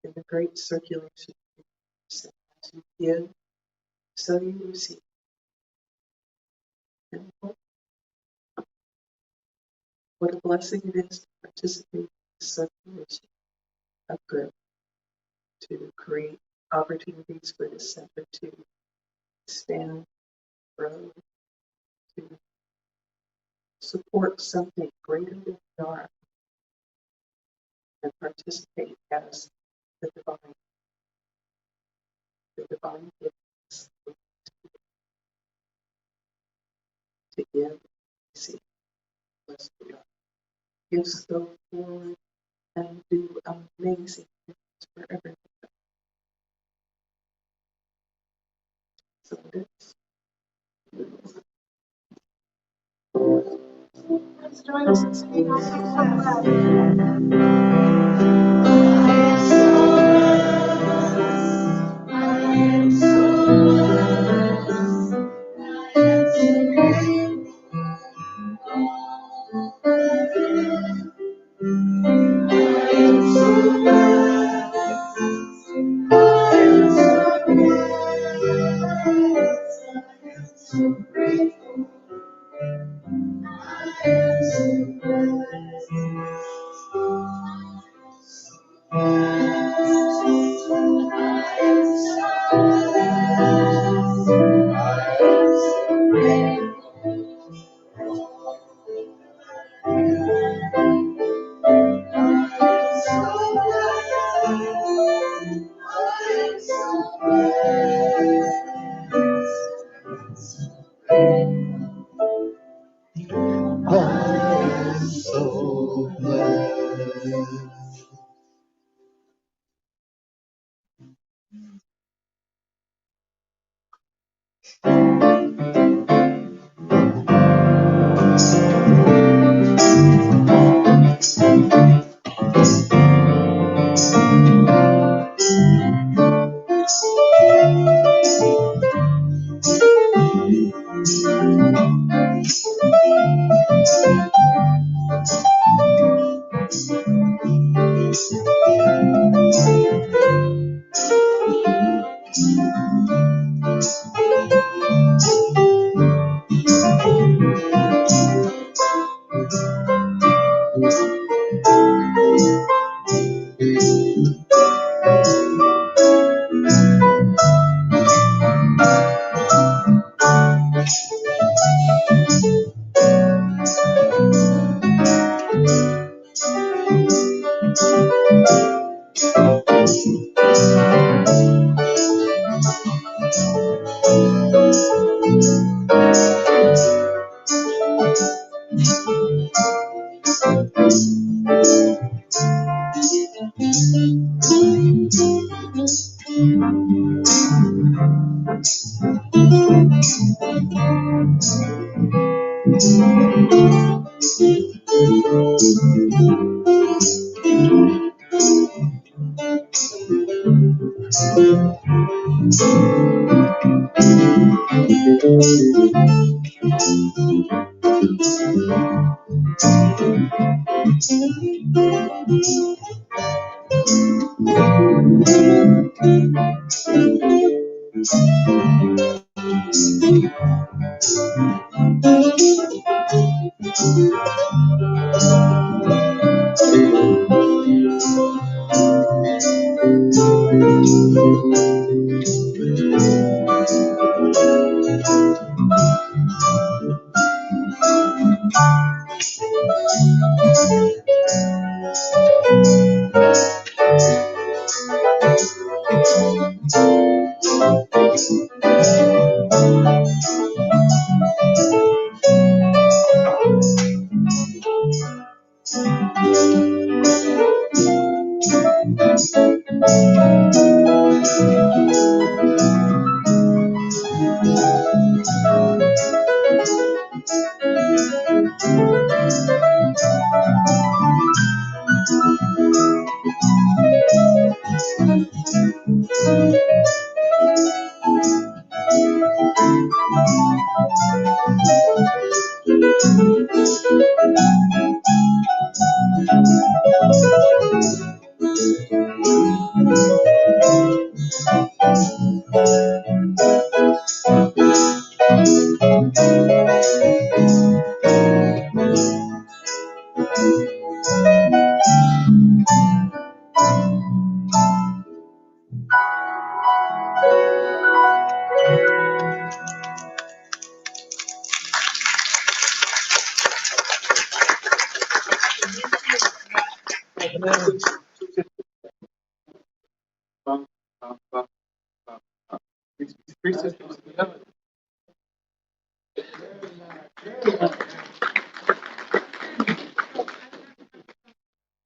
in the great circulation. As you give, so you receive. And what a blessing it is to participate in the circulation of good, to create opportunities for the center to expand, grow, to support something greater than we are, and participate as the divine gifts to give, see, bless we are. Gifts go forward and do amazing things for everyone. So it is. Let's join us in singing "I'm so glad." I'm so glad. Three systems.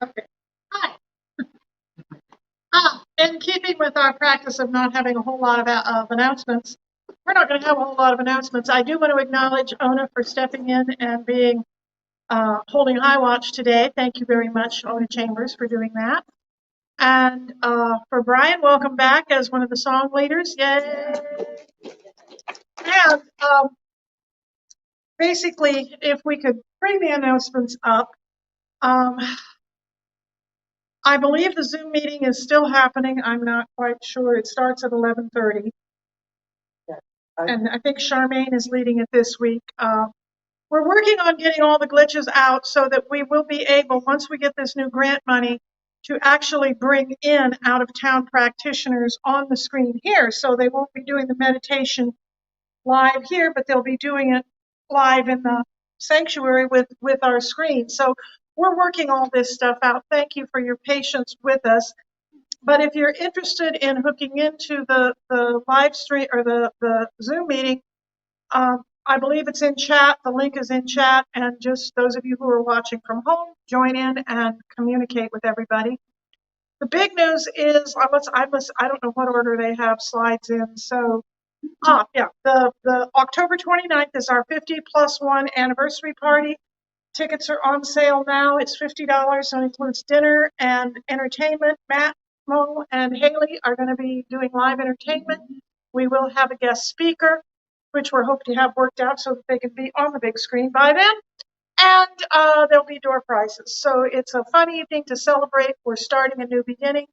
Okay. Hi. In keeping with our practice of not having a whole lot of announcements, we're not going to have a whole lot of announcements. I do want to acknowledge Ona for stepping in and being holding high watch today. Thank you very much, Ona Chambers, for doing that. And for Brian, welcome back as one of the song leaders. Yay! And basically, if we could bring the announcements up, I believe the Zoom meeting is still happening. I'm not quite sure. It starts at 11:30. And I think Charmaine is leading it this week. We're working on getting all the glitches out so that we will be able, once we get this new grant money, to actually bring in out-of-town practitioners on the screen here. So they won't be doing the meditation live here, but they'll be doing it live in the sanctuary with our screen. So we're working all this stuff out. Thank you for your patience with us. But if you're interested in hooking into the live stream or the Zoom meeting, I believe it's in chat. The link is in chat. And just those of you who are watching from home, join in and communicate with everybody. The big news is, I don't know what order they have slides in. So, the October 29th is our 50+1 anniversary party. Tickets are on sale now. It's $50. So it includes dinner and entertainment. Matt, Mo, and Haley are going to be doing live entertainment. We will have a guest speaker, which we're hoping to have worked out so that they can be on the big screen by then. And there'll be door prizes. So it's a fun evening to celebrate. We're starting a new beginning.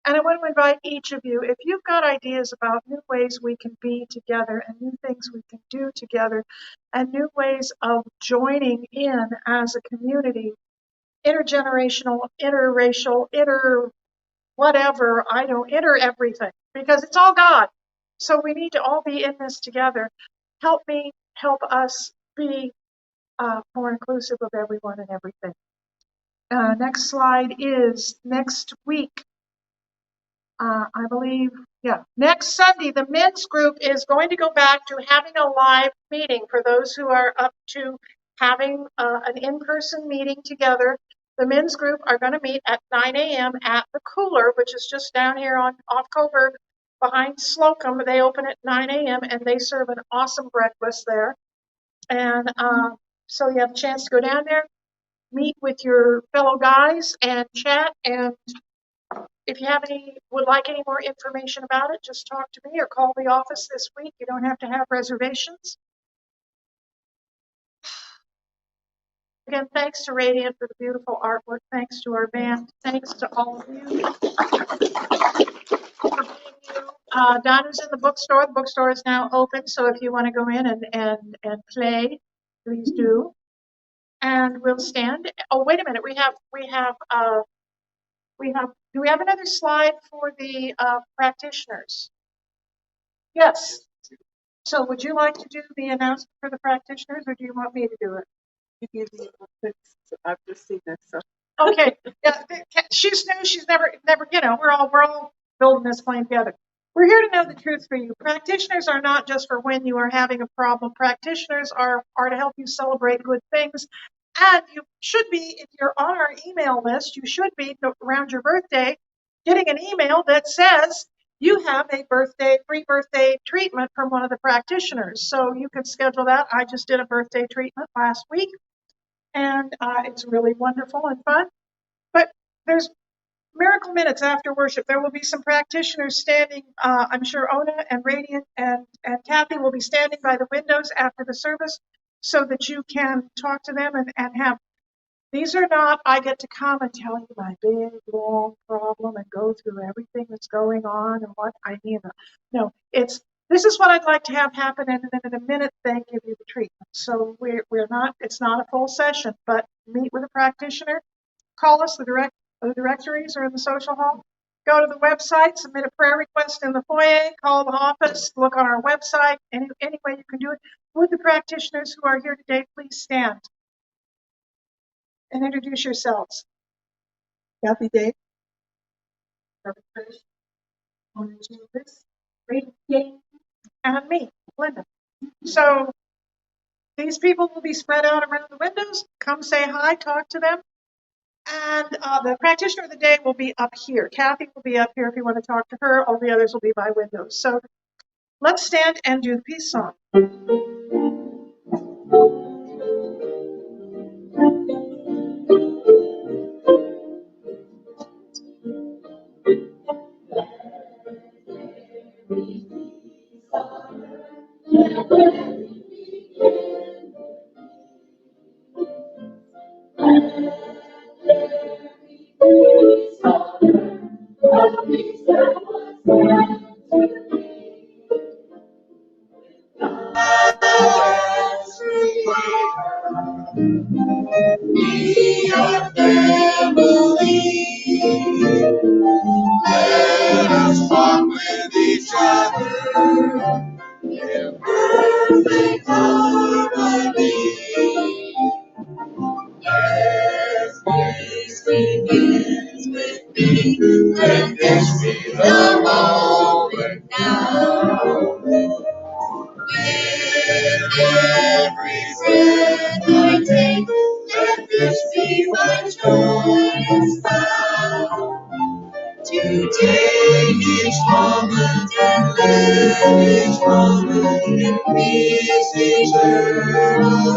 And I want to invite each of you, if you've got ideas about new ways we can be together and new things we can do together and new ways of joining in as a community, intergenerational, interracial, whatever, inter everything, because it's all God. So we need to all be in this together. Help me, help us be more inclusive of everyone and everything. Next slide is next week. I believe, next Sunday, the men's group is going to go back to having a live meeting for those who are up to having an in-person meeting together. The men's group are going to meet at 9 a.m. at the Cooler, which is just down here off Coburg behind Slocum. They open at 9 a.m. and they serve an awesome breakfast there. And so you have a chance to go down there, meet with your fellow guys and chat and If you would like any more information about it, just talk to me or call the office this week. You don't have to have reservations. Again, thanks to Radiant for the beautiful artwork. Thanks to our band. Thanks to all of you. Donna's in the bookstore. The bookstore is now open, so if you want to go in and play, please do. And we'll stand. Oh, wait a minute. Do we have another slide for the practitioners? Yes. So would you like to do the announcement for the practitioners, or do you want me to do it? You give me I've just seen this. So. Okay. Yeah, she's new. She's never. We're all building this plane together. We're here to know the truth for you. Practitioners are not just for when you are having a problem. Practitioners are to help you celebrate good things. And you should be, if you're on our email list, you should be around your birthday getting an email that says you have a free birthday treatment from one of the practitioners. So you can schedule that. I just did a birthday treatment last week, and it's really wonderful and fun. But there's miracle minutes after worship. There will be some practitioners standing. I'm sure Ona and Radiant and Kathy will be standing by the windows after the service so that you can talk to them and have. These are not, I get to come and tell you my big, long problem and go through everything that's going on and what I need. No, this is what I'd like to have happen, and then in a minute they give you the treatment. So it's not a full session, but meet with a practitioner, call us, the directories are in the social hall. Go to the website, submit a prayer request in the foyer, call the office, look on our website, any way you can do it. Would the practitioners who are here today please stand and introduce yourselves? Kathy Day. And me, Linda. So these people will be spread out around the windows. Come say hi, talk to them. And the practitioner of the day will be up here. Kathy will be up here if you want to talk to her. All the others will be by windows. So let's stand and do the peace song. We are family. Let us talk with each other in perfect harmony. Yes, peace begins with me. Let this be the moment now. With every breath I take, let this be my joy is found. To take each moment and live each moment in peace eternally.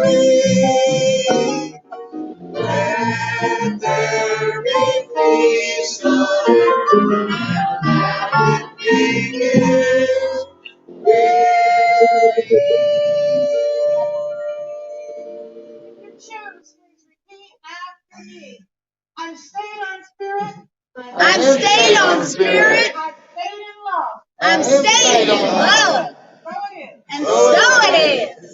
Let there be peace on earth, and let it begin with me. You choose, please repeat after me. I'm stayed on spirit. I'm stayed on spirit. I'm stayed in love. I'm stayed in love. So it is. And so it is.